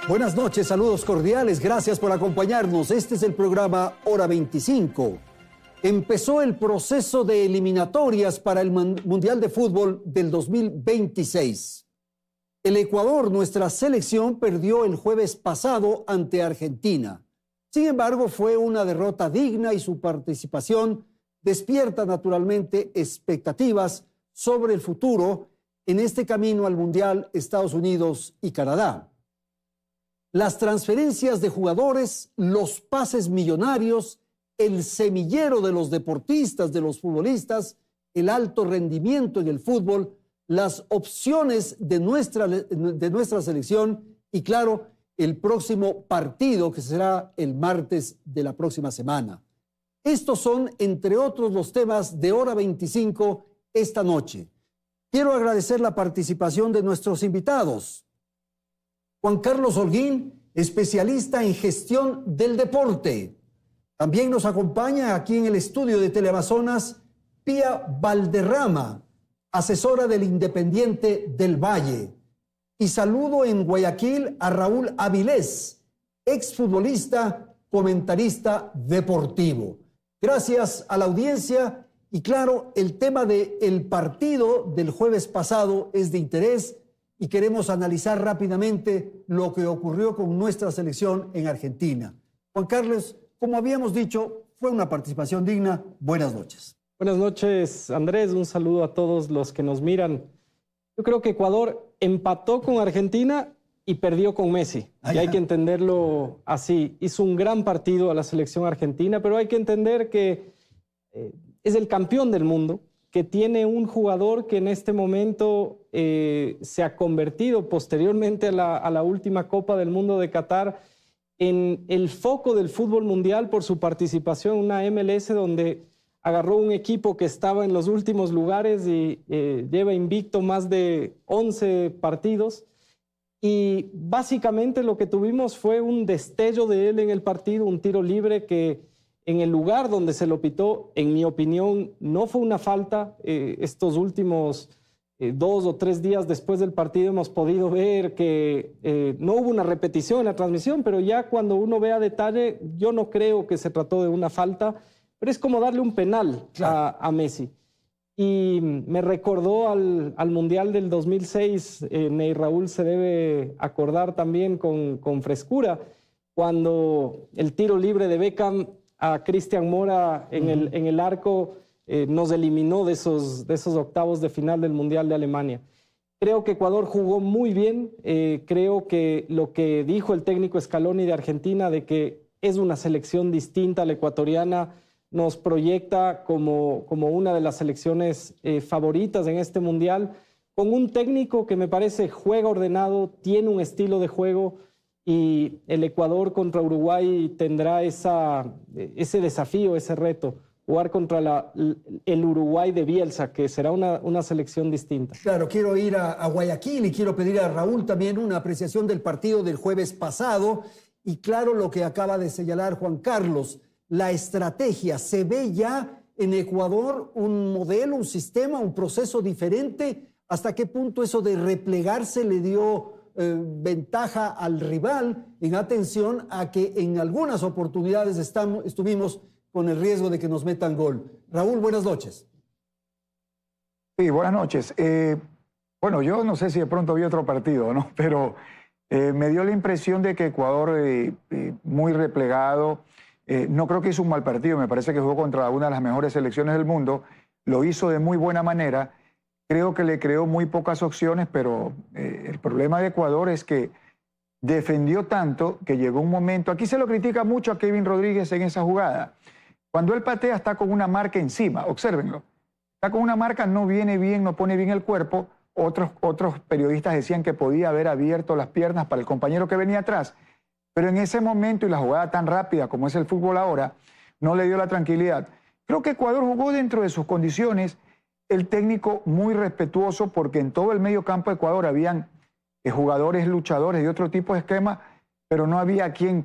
Buenas noches, saludos cordiales, gracias por acompañarnos. Este es el programa Hora 25. Empezó el proceso de eliminatorias para el Mundial de Fútbol del 2026. El Ecuador, nuestra selección, perdió el jueves pasado ante Argentina. Sin embargo, fue una derrota digna y su participación despierta naturalmente expectativas sobre el futuro en este camino al Mundial Estados Unidos y Canadá. Las transferencias de jugadores, los pases millonarios, el semillero de los deportistas, de los futbolistas, el alto rendimiento en el fútbol, las opciones de nuestra selección y, claro, el próximo partido que será el martes de la próxima semana. Estos son, entre otros, los temas de Hora 25 esta noche. Quiero agradecer la participación de nuestros invitados. Juan Carlos Holguín, especialista en gestión del deporte. También nos acompaña aquí en el estudio de Teleamazonas Pía Valderrama, asesora del Independiente del Valle. Y saludo en Guayaquil a Raúl Avilés, exfutbolista, comentarista deportivo. Gracias a la audiencia y claro, el tema del partido del jueves pasado es de interés y queremos analizar rápidamente lo que ocurrió con nuestra selección en Argentina. Juan Carlos, como habíamos dicho, fue una participación digna. Buenas noches. Buenas noches, Andrés. Un saludo a todos los que nos miran. Yo creo que Ecuador empató con Argentina y perdió con Messi. Y hay que entenderlo así. Hizo un gran partido a la selección argentina, pero hay que entender que es el campeón del mundo, que tiene un jugador que en este momento se ha convertido posteriormente a la última Copa del Mundo de Qatar en el foco del fútbol mundial por su participación en una MLS donde agarró un equipo que estaba en los últimos lugares y lleva invicto más de 11 partidos. Y básicamente lo que tuvimos fue un destello de él en el partido, un tiro libre que en el lugar donde se lo pitó, en mi opinión, no fue una falta. Estos últimos 2 o 3 días después del partido hemos podido ver que no hubo una repetición en la transmisión, pero ya cuando uno ve a detalle, yo no creo que se trató de una falta, pero es como darle un penal a Messi. Y me recordó al Mundial del 2006, Ney Raúl se debe acordar también con frescura, cuando el tiro libre de Beckham a Cristian Mora en el arco nos eliminó de esos octavos de final del Mundial de Alemania. Creo que Ecuador jugó muy bien. Creo que lo que dijo el técnico Scaloni de Argentina de que es una selección distinta a la ecuatoriana nos proyecta como una de las selecciones favoritas en este Mundial, con un técnico que me parece juega ordenado, tiene un estilo de juego. Y el Ecuador contra Uruguay tendrá ese desafío, ese reto, jugar contra el Uruguay de Bielsa, que será una selección distinta. Claro, quiero ir a Guayaquil y quiero pedir a Raúl también una apreciación del partido del jueves pasado. Y claro, lo que acaba de señalar Juan Carlos, la estrategia. ¿Se ve ya en Ecuador un modelo, un sistema, un proceso diferente? ¿Hasta qué punto eso de replegarse le dio ventaja al rival en atención a que en algunas oportunidades estuvimos con el riesgo de que nos metan gol? Raúl, buenas noches. Sí, buenas noches. Bueno, yo no sé si de pronto vi otro partido, ¿no? Pero me dio la impresión de que Ecuador muy replegado, no creo que hizo un mal partido, me parece que jugó contra una de las mejores selecciones del mundo, lo hizo de muy buena manera. Creo que le creó muy pocas opciones, pero el problema de Ecuador es que defendió tanto que llegó un momento, aquí se lo critica mucho a Kevin Rodríguez en esa jugada, cuando él patea está con una marca encima, obsérvenlo, está con una marca, no viene bien, no pone bien el cuerpo, otros periodistas decían que podía haber abierto las piernas para el compañero que venía atrás, pero en ese momento y la jugada tan rápida como es el fútbol ahora, no le dio la tranquilidad. Creo que Ecuador jugó dentro de sus condiciones, el técnico muy respetuoso porque en todo el medio campo de Ecuador habían jugadores luchadores de otro tipo de esquema, pero no había quien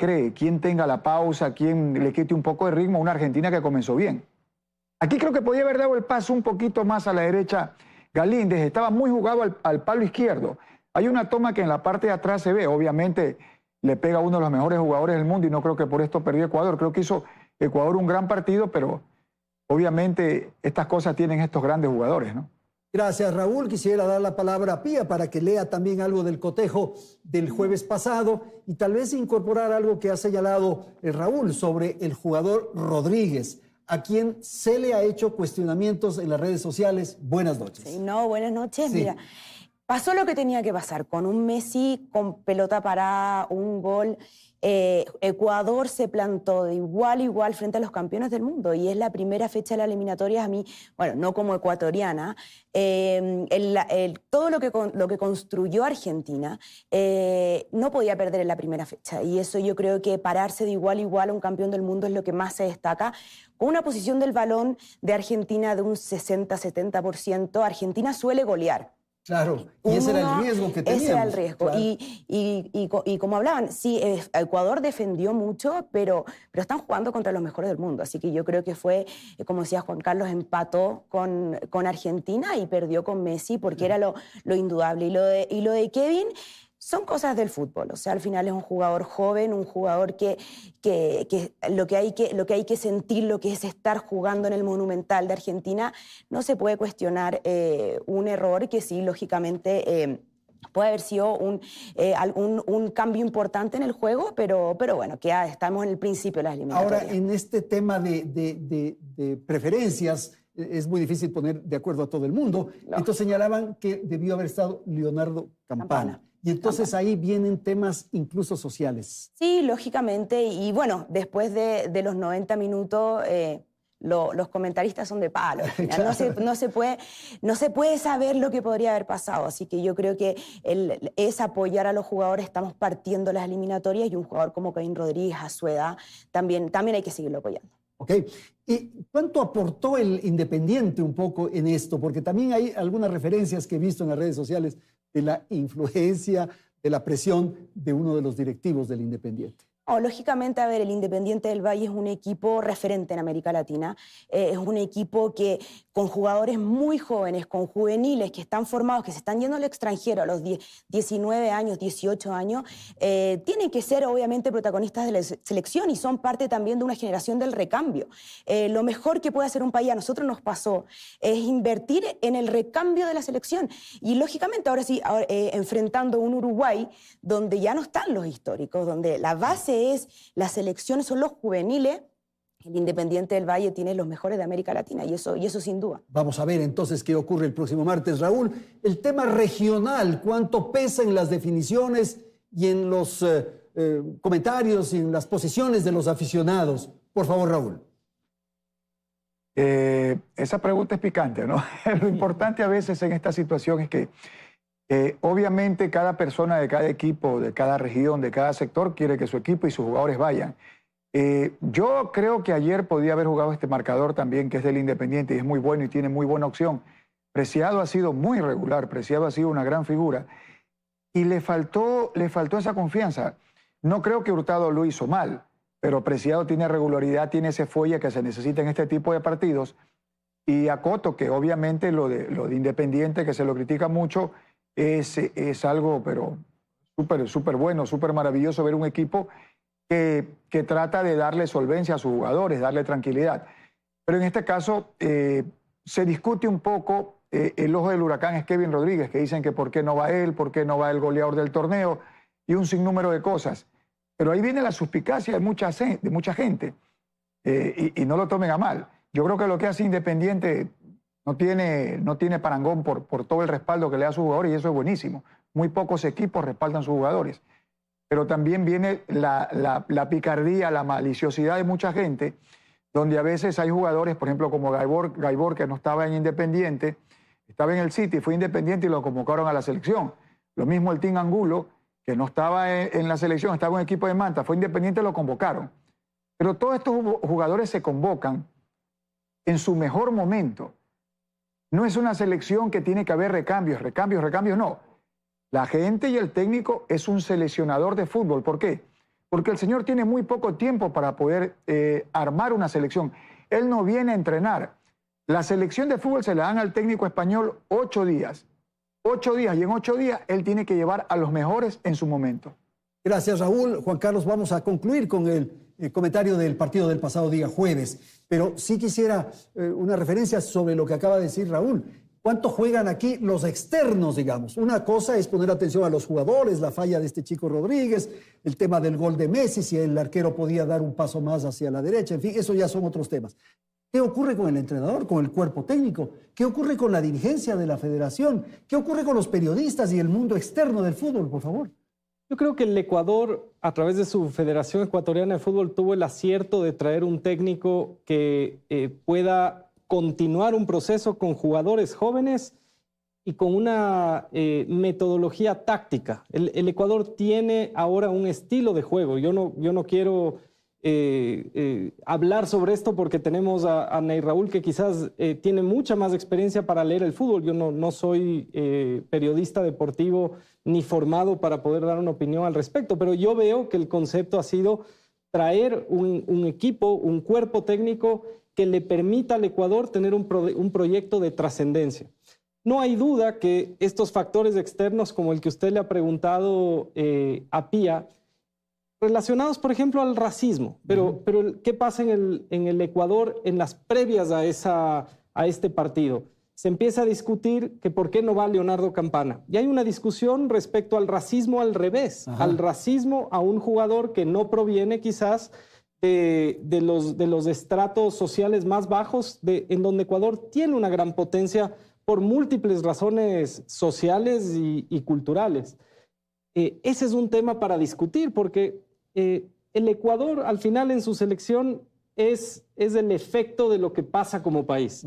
tenga la pausa, quien le quite un poco de ritmo a una Argentina que comenzó bien. Aquí creo que podía haber dado el paso un poquito más a la derecha Galíndez, estaba muy jugado al palo izquierdo. Hay una toma que en la parte de atrás se ve, obviamente le pega a uno de los mejores jugadores del mundo y no creo que por esto perdió Ecuador. Creo que hizo Ecuador un gran partido, pero obviamente estas cosas tienen estos grandes jugadores, ¿no? Gracias, Raúl. Quisiera dar la palabra a Pía para que lea también algo del cotejo del jueves pasado y tal vez incorporar algo que ha señalado Raúl sobre el jugador Rodríguez, a quien se le ha hecho cuestionamientos en las redes sociales. Buenas noches. Sí, no, buenas noches. Sí. Mira, pasó lo que tenía que pasar, con un Messi con pelota parada, un gol. Ecuador se plantó de igual a igual frente a los campeones del mundo y es la primera fecha de la eliminatoria. A mí, bueno, no como ecuatoriana, todo lo que construyó Argentina no podía perder en la primera fecha, y eso yo creo que pararse de igual a igual a un campeón del mundo es lo que más se destaca. Con una posición del balón de Argentina de un 60-70%, Argentina suele golear. Claro, y ese era el riesgo que teníamos. Ese era el riesgo. Claro. Y como hablaban, sí, Ecuador defendió mucho, pero están jugando contra los mejores del mundo. Así que yo creo que fue, como decía Juan Carlos, empató con Argentina y perdió con Messi porque era lo indudable. Y lo de Kevin son cosas del fútbol. O sea, al final es un jugador joven, un jugador que lo que hay que sentir, lo que es estar jugando en el Monumental de Argentina, no se puede cuestionar un error que sí, lógicamente, puede haber sido un cambio importante en el juego, pero bueno, que estamos en el principio de las eliminatorias. Ahora, en este tema de preferencias, es muy difícil poner de acuerdo a todo el mundo. No. Entonces señalaban que debió haber estado Leonardo Campana. Y entonces ahí vienen temas incluso sociales. Sí, lógicamente. Y bueno, después de los 90 minutos, los comentaristas son de palo. Al final. Claro. No se puede saber lo que podría haber pasado. Así que yo creo que es apoyar a los jugadores. Estamos partiendo las eliminatorias y un jugador como Kevin Rodríguez, a su edad, también hay que seguirlo apoyando. ¿Ok? ¿Y cuánto aportó el Independiente un poco en esto? Porque también hay algunas referencias que he visto en las redes sociales de la influencia, de la presión de uno de los directivos del Independiente. No, lógicamente, a ver, el Independiente del Valle es un equipo referente en América Latina. Es un equipo que con jugadores muy jóvenes, con juveniles que están formados, que se están yendo al extranjero a los 19 años, 18 años, tienen que ser obviamente protagonistas de la selección y son parte también de una generación del recambio. Lo mejor que puede hacer un país, a nosotros nos pasó, es invertir en el recambio de la selección. Y lógicamente ahora sí, enfrentando un Uruguay donde ya no están los históricos, donde la base es la selección, son los juveniles. El Independiente del Valle tiene los mejores de América Latina y eso sin duda. Vamos a ver entonces qué ocurre el próximo martes. Raúl, el tema regional, ¿cuánto pesa en las definiciones y en los comentarios y en las posiciones de los aficionados? Por favor, Raúl. Esa pregunta es picante, ¿no? Lo importante a veces en esta situación es que obviamente cada persona de cada equipo, de cada región, de cada sector quiere que su equipo y sus jugadores vayan. Yo creo que ayer podía haber jugado este marcador también, que es del Independiente, y es muy bueno y tiene muy buena opción. Preciado ha sido muy regular, Preciado ha sido una gran figura. Y le faltó esa confianza. No creo que Hurtado lo hizo mal, pero Preciado tiene regularidad, tiene ese fuelle que se necesita en este tipo de partidos. Y a Coto, que obviamente lo de Independiente, que se lo critica mucho, es algo, pero súper bueno, súper maravilloso ver un equipo que trata de darle solvencia a sus jugadores, darle tranquilidad. Pero en este caso se discute un poco, el ojo del huracán es Kevin Rodríguez, que dicen que por qué no va él, por qué no va el goleador del torneo, y un sinnúmero de cosas. Pero ahí viene la suspicacia de mucha gente, y no lo tomen a mal. Yo creo que lo que hace Independiente no tiene parangón por todo el respaldo que le da a sus jugadores, y eso es buenísimo. Muy pocos equipos respaldan a sus jugadores. Pero también viene la picardía, la maliciosidad de mucha gente, donde a veces hay jugadores, por ejemplo, como Gaibor, que no estaba en Independiente, estaba en el City, fue Independiente y lo convocaron a la selección. Lo mismo el Team Angulo, que no estaba en la selección, estaba en un equipo de Manta, fue Independiente y lo convocaron. Pero todos estos jugadores se convocan en su mejor momento. No es una selección que tiene que haber recambios, no. La gente y el técnico es un seleccionador de fútbol. ¿Por qué? Porque el señor tiene muy poco tiempo para poder armar una selección. Él no viene a entrenar. La selección de fútbol se la dan al técnico español 8 días. 8 días, y en 8 días él tiene que llevar a los mejores en su momento. Gracias, Raúl. Juan Carlos, vamos a concluir con el comentario del partido del pasado día jueves, pero sí quisiera una referencia sobre lo que acaba de decir Raúl. ¿Cuánto juegan aquí los externos, digamos? Una cosa es poner atención a los jugadores, la falla de este chico Rodríguez, el tema del gol de Messi, si el arquero podía dar un paso más hacia la derecha, en fin, eso ya son otros temas. ¿Qué ocurre con el entrenador, con el cuerpo técnico? ¿Qué ocurre con la dirigencia de la federación? ¿Qué ocurre con los periodistas y el mundo externo del fútbol, por favor? Yo creo que el Ecuador, a través de su Federación Ecuatoriana de Fútbol, tuvo el acierto de traer un técnico que pueda continuar un proceso con jugadores jóvenes y con una metodología táctica. El Ecuador tiene ahora un estilo de juego. Yo no quiero hablar sobre esto porque tenemos a Ney Raúl, que quizás tiene mucha más experiencia para leer el fútbol. Yo no soy periodista deportivo ni formado para poder dar una opinión al respecto, pero yo veo que el concepto ha sido traer un equipo, un cuerpo técnico que le permita al Ecuador tener un proyecto de trascendencia. No hay duda que estos factores externos, como el que usted le ha preguntado a Pía, relacionados, por ejemplo, al racismo, pero ¿qué pasa en el Ecuador en las previas a este partido? Se empieza a discutir que por qué no va Leonardo Campana. Y hay una discusión respecto al racismo al revés, al racismo a un jugador que no proviene quizás de los estratos sociales más bajos, en donde Ecuador tiene una gran potencia por múltiples razones sociales y culturales. Ese es un tema para discutir, porque el Ecuador al final en su selección es el efecto de lo que pasa como país.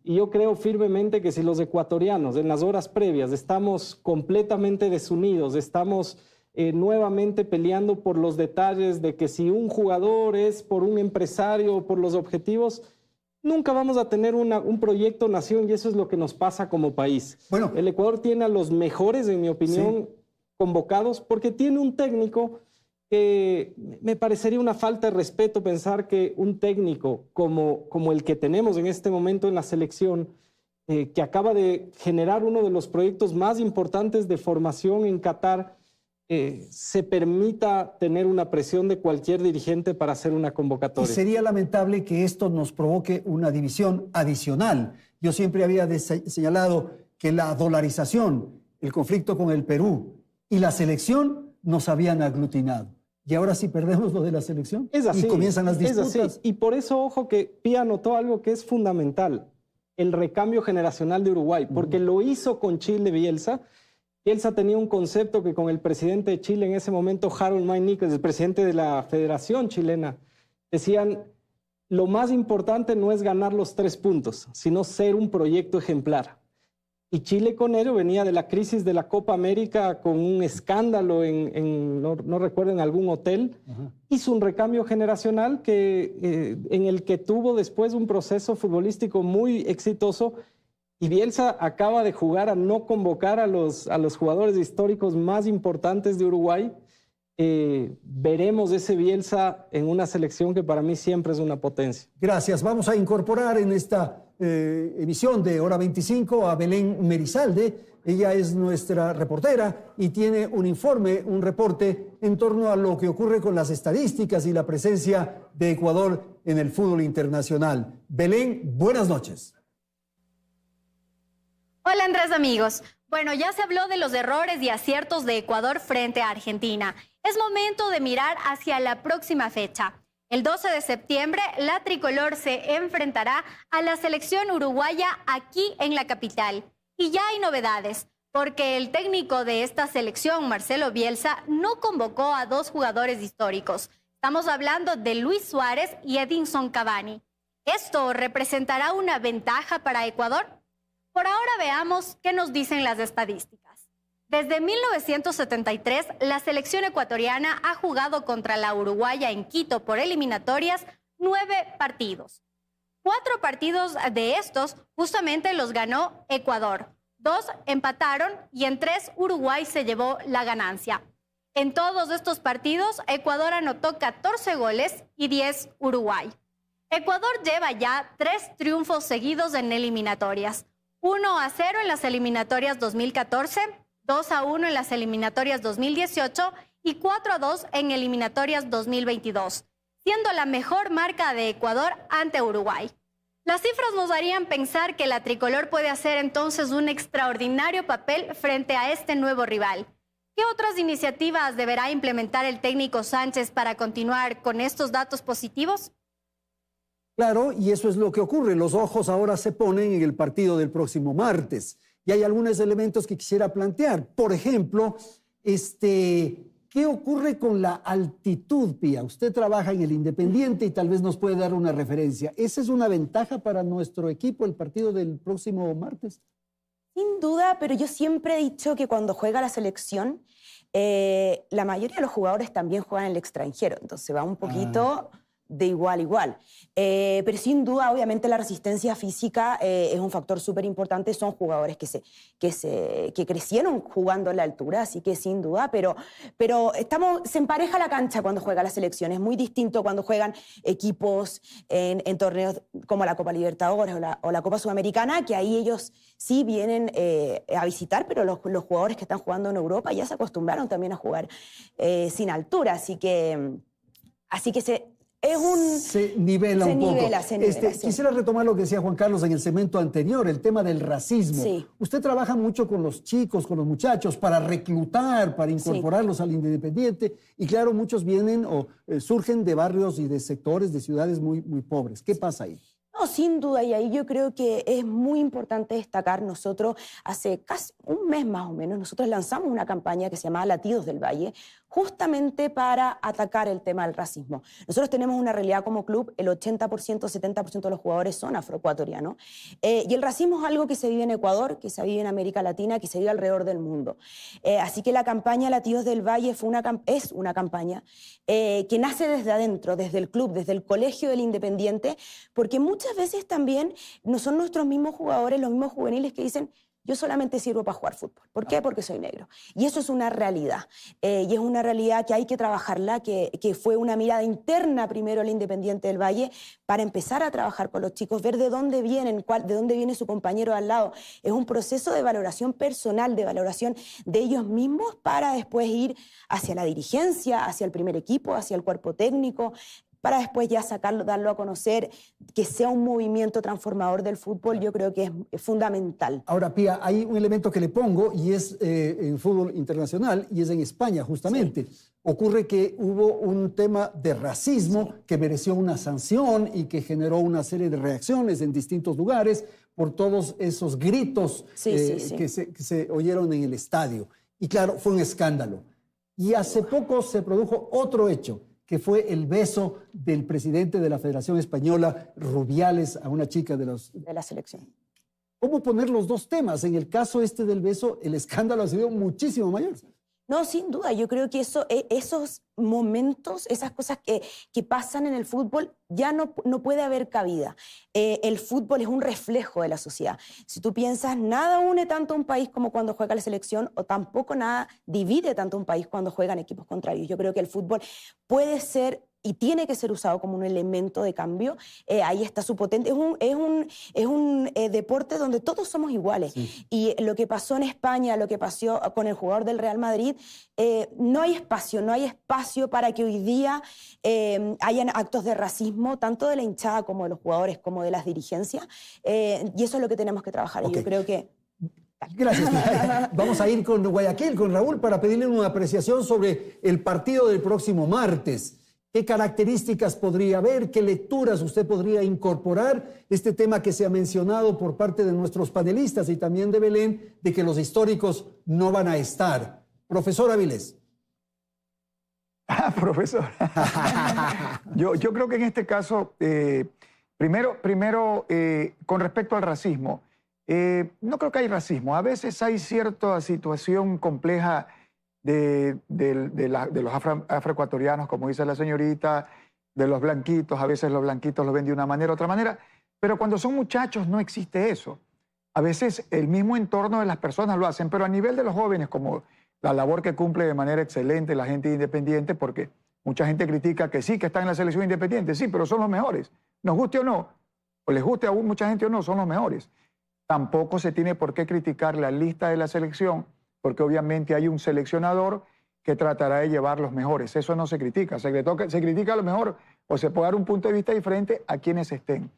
Y yo creo firmemente que si los ecuatorianos en las horas previas estamos completamente desunidos, estamos nuevamente peleando por los detalles de que si un jugador es por un empresario o por los objetivos, nunca vamos a tener un proyecto nación, y eso es lo que nos pasa como país. Bueno, el Ecuador tiene a los mejores, en mi opinión, convocados, porque tiene un técnico que me parecería una falta de respeto pensar que un técnico como el que tenemos en este momento en la selección, que acaba de generar uno de los proyectos más importantes de formación en Qatar, se permita tener una presión de cualquier dirigente para hacer una convocatoria. Y sería lamentable que esto nos provoque una división adicional. Yo siempre había señalado que la dolarización, el conflicto con el Perú y la selección nos habían aglutinado. Y ahora sí perdemos lo de la selección. Es así, y comienzan las disputas. Es así. Y por eso, ojo, que Pía notó algo que es fundamental, el recambio generacional de Uruguay, porque lo hizo con Chile Bielsa. Bielsa tenía un concepto que con el presidente de Chile en ese momento, Harold May Nichols, el presidente de la Federación Chilena, decían, lo más importante no es ganar los 3 puntos, sino ser un proyecto ejemplar. Y Chile con ello venía de la crisis de la Copa América con un escándalo no recuerdo, en algún hotel. Hizo un recambio generacional en el que tuvo después un proceso futbolístico muy exitoso. Y Bielsa acaba de jugar a no convocar a los jugadores históricos más importantes de Uruguay. Veremos ese Bielsa en una selección que para mí siempre es una potencia. Gracias. Vamos a incorporar en esta emisión de Hora 25 a Belén Merizalde. Ella es nuestra reportera y tiene un informe, un reporte en torno a lo que ocurre con las estadísticas y la presencia de Ecuador en el fútbol internacional. Belén, buenas noches. Hola Andrés, amigos. Bueno, ya se habló de los errores y aciertos de Ecuador frente a Argentina. Es momento de mirar hacia la próxima fecha. El 12 de septiembre, la tricolor se enfrentará a la selección uruguaya aquí en la capital. Y ya hay novedades, porque el técnico de esta selección, Marcelo Bielsa, no convocó a 2 jugadores históricos. Estamos hablando de Luis Suárez y Edinson Cavani. ¿Esto representará una ventaja para Ecuador? Por ahora veamos qué nos dicen las estadísticas. Desde 1973, la selección ecuatoriana ha jugado contra la uruguaya en Quito por eliminatorias 9 partidos. 4 partidos de estos justamente los ganó Ecuador. 2 empataron y en 3 Uruguay se llevó la ganancia. En todos estos partidos, Ecuador anotó 14 goles y 10 Uruguay. Ecuador lleva ya 3 triunfos seguidos en eliminatorias. 1-0 en las eliminatorias 2014, 2-1 en las eliminatorias 2018 y 4-2 en eliminatorias 2022, siendo la mejor marca de Ecuador ante Uruguay. Las cifras nos harían pensar que la tricolor puede hacer entonces un extraordinario papel frente a este nuevo rival. ¿Qué otras iniciativas deberá implementar el técnico Sánchez para continuar con estos datos positivos? Claro, y eso es lo que ocurre. Los ojos ahora se ponen en el partido del próximo martes. Y hay algunos elementos que quisiera plantear. Por ejemplo, ¿qué ocurre con la altitud, Pía? Usted trabaja en el Independiente y tal vez nos puede dar una referencia. ¿Esa es una ventaja para nuestro equipo, el partido del próximo martes? Sin duda, pero yo siempre he dicho que cuando juega la selección, la mayoría de los jugadores también juegan en el extranjero, entonces va un poquito de igual a igual. Pero sin duda, obviamente, la resistencia física es un factor súper importante. Son jugadores que crecieron jugando a la altura, así que sin duda, pero se empareja la cancha cuando juega la selección. Es muy distinto cuando juegan equipos en torneos como la Copa Libertadores o la Copa Sudamericana, que ahí ellos sí vienen a visitar, pero los jugadores que están jugando en Europa ya se acostumbraron también a jugar sin altura, así que se nivela un poco. Sí. Quisiera retomar lo que decía Juan Carlos en el segmento anterior, el tema del racismo. Sí. Usted trabaja mucho con los chicos, con los muchachos, para reclutar, para incorporarlos al Independiente. Y claro, muchos vienen o surgen de barrios y de sectores, de ciudades muy, muy pobres. ¿Qué pasa ahí? No, sin duda, y ahí yo creo que es muy importante destacar, nosotros hace casi un mes más o menos, nosotros lanzamos una campaña que se llama Latidos del Valle, justamente para atacar el tema del racismo. Nosotros tenemos una realidad como club, el 80%, 70% de los jugadores son afroecuatorianos, y el racismo es algo que se vive en Ecuador, que se vive en América Latina, que se vive alrededor del mundo. Así que la campaña Latidos del Valle es una campaña que nace desde adentro, desde el club, desde el colegio del Independiente, porque muchas veces también no son nuestros mismos jugadores, los mismos juveniles que dicen: yo solamente sirvo para jugar fútbol. ¿Por qué? Porque soy negro. Y eso es una realidad. Y es una realidad que hay que trabajarla, que fue una mirada interna primero al Independiente del Valle para empezar a trabajar con los chicos, ver de dónde vienen, de dónde viene su compañero de al lado. Es un proceso de valoración personal, de valoración de ellos mismos para después ir hacia la dirigencia, hacia el primer equipo, hacia el cuerpo técnico, para después ya sacarlo, darlo a conocer, que sea un movimiento transformador del fútbol. Yo creo que es fundamental. Ahora, Pía, hay un elemento que le pongo y es en fútbol internacional y es en España, justamente. Sí. Ocurre que hubo un tema de racismo que mereció una sanción y que generó una serie de reacciones en distintos lugares por todos esos gritos que se oyeron en el estadio. Y claro, fue un escándalo. Y hace poco se produjo otro hecho, que fue el beso del presidente de la Federación Española, Rubiales, a una chica de la selección. ¿Cómo poner los dos temas? En el caso del beso, el escándalo ha sido muchísimo mayor. No, sin duda, yo creo que esos momentos, esas cosas que pasan en el fútbol, ya no puede haber cabida. El fútbol es un reflejo de la sociedad. Si tú piensas, nada une tanto a un país como cuando juega la selección, o tampoco nada divide tanto a un país cuando juegan equipos contrarios. Yo creo que el fútbol puede ser y tiene que ser usado como un elemento de cambio. Ahí está su potencia. Es un deporte donde todos somos iguales. Sí. Y lo que pasó en España, lo que pasó con el jugador del Real Madrid, no hay espacio para que hoy día hayan actos de racismo, tanto de la hinchada como de los jugadores, como de las dirigencias. Y eso es lo que tenemos que trabajar. Okay. Y yo creo que... Gracias. Vamos a ir con Guayaquil, con Raúl, para pedirle una apreciación sobre el partido del próximo martes. ¿Qué características podría haber? ¿Qué lecturas usted podría incorporar? Este tema que se ha mencionado por parte de nuestros panelistas y también de Belén, de que los históricos no van a estar. Profesor Avilés. Profesor. yo creo que en este caso, primero con respecto al racismo, no creo que hay racismo. A veces hay cierta situación compleja de los afroecuatorianos, como dice la señorita, de los blanquitos. A veces los blanquitos lo ven de una manera u otra manera, pero cuando son muchachos no existe eso. A veces el mismo entorno de las personas lo hacen, pero a nivel de los jóvenes, como la labor que cumple de manera excelente la gente independiente, porque mucha gente critica que sí, que están en la selección independiente, sí, pero son los mejores. Nos guste o no, o les guste a mucha gente o no, son los mejores. Tampoco se tiene por qué criticar la lista de la selección, porque obviamente hay un seleccionador que tratará de llevar los mejores. Eso no se critica. Se critica a lo mejor, o se puede dar un punto de vista diferente a quienes estén.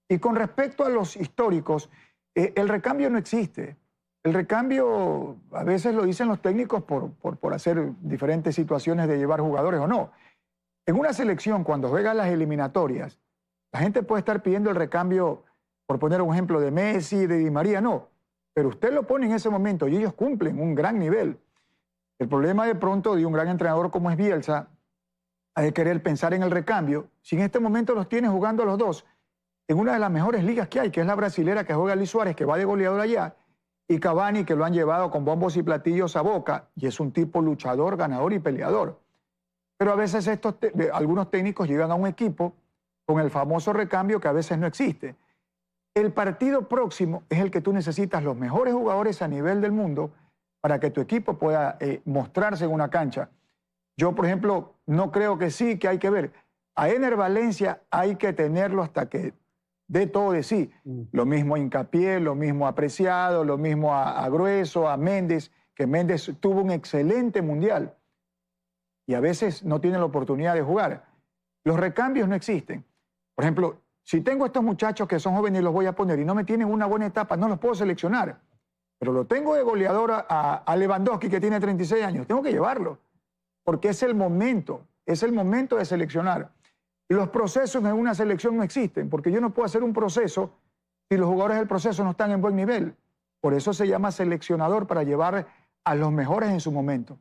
Y con respecto a los históricos, el recambio no existe. El recambio, a veces lo dicen los técnicos por hacer diferentes situaciones de llevar jugadores o no. En una selección, cuando juegan las eliminatorias, la gente puede estar pidiendo el recambio, por poner un ejemplo, de Messi, de Di María, no. Pero usted lo pone en ese momento y ellos cumplen un gran nivel. El problema de pronto de un gran entrenador como es Bielsa, hay que querer pensar en el recambio, si en este momento los tiene jugando a los dos, en una de las mejores ligas que hay, que es la brasilera, que juega Luis Suárez, que va de goleador allá, y Cavani, que lo han llevado con bombos y platillos a Boca, y es un tipo luchador, ganador y peleador. Pero a veces algunos técnicos llegan a un equipo con el famoso recambio que a veces no existe. El partido próximo es el que tú necesitas los mejores jugadores a nivel del mundo para que tu equipo pueda mostrarse en una cancha. Yo, por ejemplo, no creo que sí, que hay que ver. A Ener Valencia hay que tenerlo hasta que dé todo de sí. Lo mismo a Hincapié, lo mismo a Preciado, lo mismo a Grueso, a Méndez, que Méndez tuvo un excelente mundial y a veces no tiene la oportunidad de jugar. Los recambios no existen. Por ejemplo, si tengo estos muchachos que son jóvenes y los voy a poner y no me tienen una buena etapa, no los puedo seleccionar. Pero lo tengo de goleador a Lewandowski, que tiene 36 años. Tengo que llevarlo, porque es el momento de seleccionar. Y los procesos en una selección no existen, porque yo no puedo hacer un proceso si los jugadores del proceso no están en buen nivel. Por eso se llama seleccionador, para llevar a los mejores en su momento.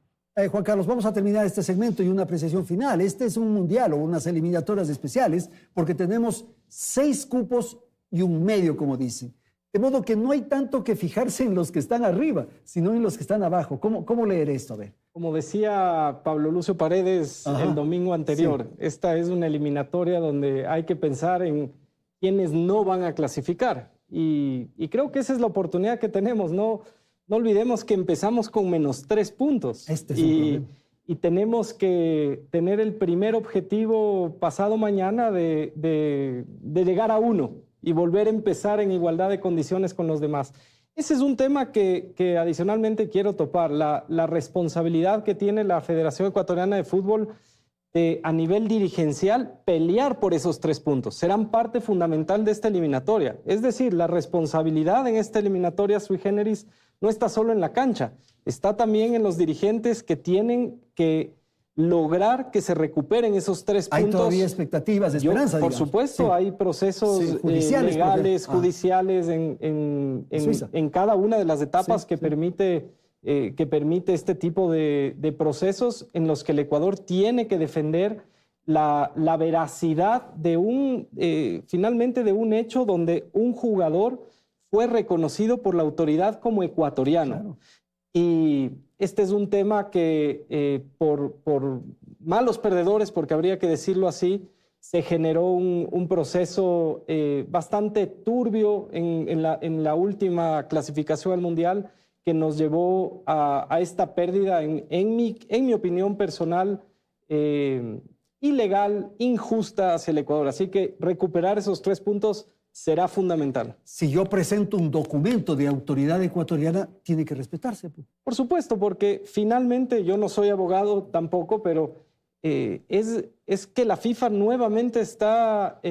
Juan Carlos, vamos a terminar este segmento y una apreciación final. Este es un mundial o unas eliminatorias especiales, porque tenemos 6 cupos y un medio, como dicen. De modo que no hay tanto que fijarse en los que están arriba, sino en los que están abajo. ¿Cómo leer esto? A ver. Como decía Pablo Lucio Paredes el domingo anterior, sí, esta es una eliminatoria donde hay que pensar en quiénes no van a clasificar. Y creo que esa es la oportunidad que tenemos. No olvidemos que empezamos con -3 puntos. Este es un problema. Y tenemos que tener el primer objetivo pasado mañana de llegar a 1 y volver a empezar en igualdad de condiciones con los demás. Ese es un tema que adicionalmente quiero topar, la responsabilidad que tiene la Federación Ecuatoriana de Fútbol de, a nivel dirigencial, pelear por esos 3 puntos. Serán parte fundamental de esta eliminatoria. Es decir, la responsabilidad en esta eliminatoria sui generis no está solo en la cancha, está también en los dirigentes que tienen que lograr que se recuperen esos 3 puntos. Hay todavía expectativas de esperanza, por supuesto, sí, hay procesos judiciales, legales, judiciales en cada una de las etapas que permite este tipo de procesos en los que el Ecuador tiene que defender la veracidad de finalmente de un hecho donde un jugador fue reconocido por la autoridad como ecuatoriano. Claro. Y este es un tema que por malos perdedores, porque habría que decirlo así, se generó un proceso bastante turbio en la última clasificación al Mundial, que nos llevó a esta pérdida, en mi opinión personal, ilegal, injusta hacia el Ecuador. Así que recuperar esos 3 puntos será fundamental. Si yo presento un documento de autoridad ecuatoriana, tiene que respetarse. Por supuesto, porque finalmente yo no soy abogado tampoco, pero es que la FIFA nuevamente está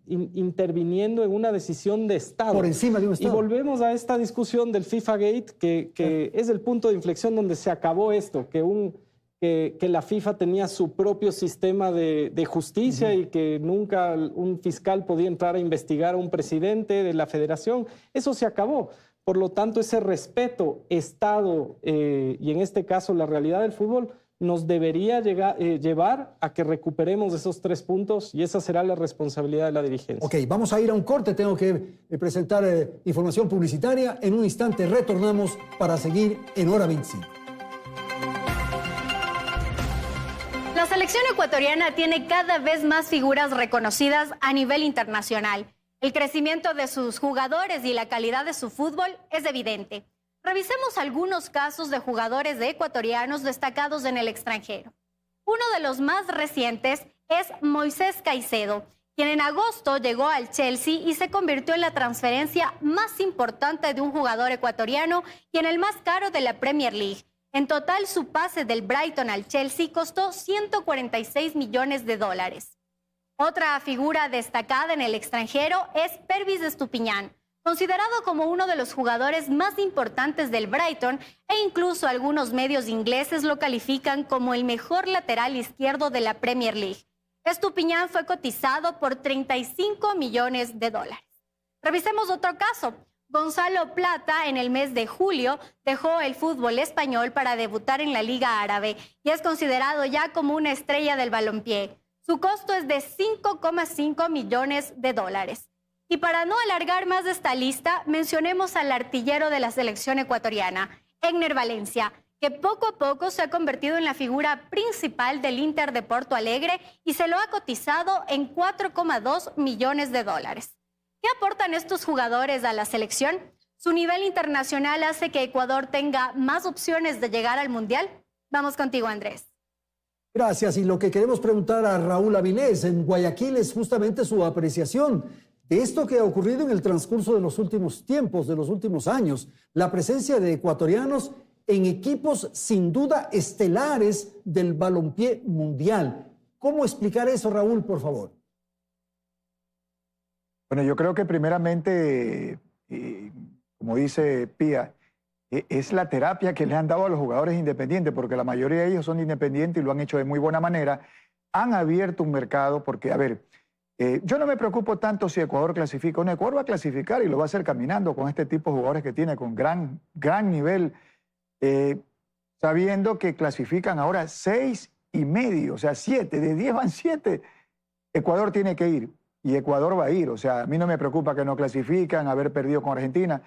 interviniendo en una decisión de Estado. Por encima de un Estado. Y volvemos a esta discusión del FIFA Gate, que es el punto de inflexión donde se acabó esto, que la FIFA tenía su propio sistema de justicia y que nunca un fiscal podía entrar a investigar a un presidente de la federación. Eso se acabó. Por lo tanto, ese respeto, Estado y en este caso la realidad del fútbol nos debería llevar a que recuperemos esos 3 puntos y esa será la responsabilidad de la dirigencia. Ok, vamos a ir a un corte. Tengo que presentar información publicitaria. En un instante retornamos para seguir en Hora 25. La selección ecuatoriana tiene cada vez más figuras reconocidas a nivel internacional. El crecimiento de sus jugadores y la calidad de su fútbol es evidente. Revisemos algunos casos de jugadores ecuatorianos destacados en el extranjero. Uno de los más recientes es Moisés Caicedo, quien en agosto llegó al Chelsea y se convirtió en la transferencia más importante de un jugador ecuatoriano y en el más caro de la Premier League. En total, su pase del Brighton al Chelsea costó 146 millones de dólares. Otra figura destacada en el extranjero es Pervis Estupiñán, considerado como uno de los jugadores más importantes del Brighton, e incluso algunos medios ingleses lo califican como el mejor lateral izquierdo de la Premier League. Estupiñán fue cotizado por 35 millones de dólares. Revisemos otro caso. Gonzalo Plata, en el mes de julio, dejó el fútbol español para debutar en la Liga Árabe y es considerado ya como una estrella del balompié. Su costo es de 5,5 millones de dólares. Y para no alargar más esta lista, mencionemos al artillero de la selección ecuatoriana, Egner Valencia, que poco a poco se ha convertido en la figura principal del Inter de Porto Alegre y se lo ha cotizado en 4,2 millones de dólares. ¿Qué aportan estos jugadores a la selección? ¿Su nivel internacional hace que Ecuador tenga más opciones de llegar al Mundial? Vamos contigo, Andrés. Gracias. Y lo que queremos preguntar a Raúl Avilés en Guayaquil es justamente su apreciación de esto que ha ocurrido en el transcurso de los últimos tiempos, de los últimos años, la presencia de ecuatorianos en equipos sin duda estelares del balompié mundial. ¿Cómo explicar eso, Raúl, por favor? Bueno, yo creo que primeramente, como dice Pía, es la terapia que le han dado a los jugadores independientes, porque la mayoría de ellos son independientes y lo han hecho de muy buena manera. Han abierto un mercado porque, a ver, yo no me preocupo tanto si Ecuador clasifica o no. Ecuador va a clasificar y lo va a hacer caminando con este tipo de jugadores que tiene, con gran nivel, sabiendo que clasifican ahora 6,5, o sea, 7, de 10 van 7. Ecuador tiene que ir y Ecuador va a ir. O sea, a mí no me preocupa que no clasifican, haber perdido con Argentina.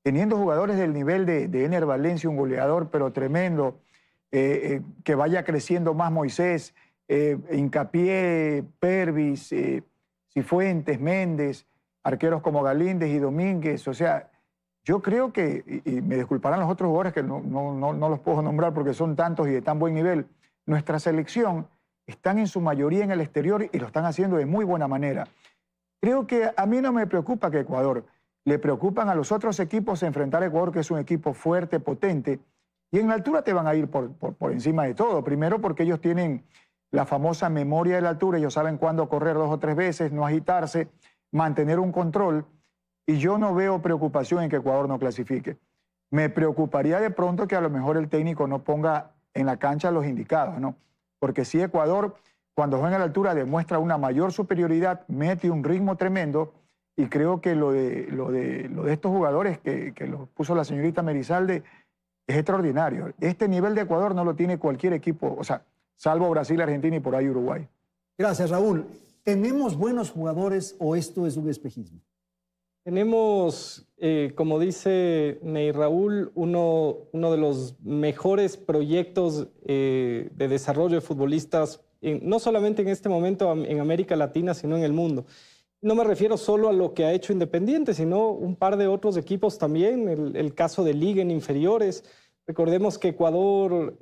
Teniendo jugadores del nivel de Egner Valencia, un goleador pero tremendo, que vaya creciendo más Moisés, Hincapié, Pervis, Cifuentes, Méndez, arqueros como Galíndez y Domínguez. O sea, yo creo que, y me disculparán los otros jugadores que no los puedo nombrar porque son tantos y de tan buen nivel, nuestra selección están en su mayoría en el exterior y lo están haciendo de muy buena manera. Creo que a mí no me preocupa que Ecuador, le preocupan a los otros equipos enfrentar a Ecuador, que es un equipo fuerte, potente, y en la altura te van a ir por encima de todo. Primero porque ellos tienen la famosa memoria de la altura, ellos saben cuándo correr 2 o 3 veces, no agitarse, mantener un control, y yo no veo preocupación en que Ecuador no clasifique. Me preocuparía de pronto que a lo mejor el técnico no ponga en la cancha los indicados, ¿no? Porque si Ecuador, cuando juega a la altura, demuestra una mayor superioridad, mete un ritmo tremendo, y creo que lo de estos jugadores que lo puso la señorita Merizalde es extraordinario. Este nivel de Ecuador no lo tiene cualquier equipo, o sea, salvo Brasil, Argentina y por ahí Uruguay. Gracias, Raúl. ¿Tenemos buenos jugadores o esto es un espejismo? Tenemos, como dice Ney Raúl, uno de los mejores proyectos de desarrollo de futbolistas, no solamente en este momento en América Latina, sino en el mundo. No me refiero solo a lo que ha hecho Independiente, sino un par de otros equipos también, el caso de Liga en inferiores. Recordemos que Ecuador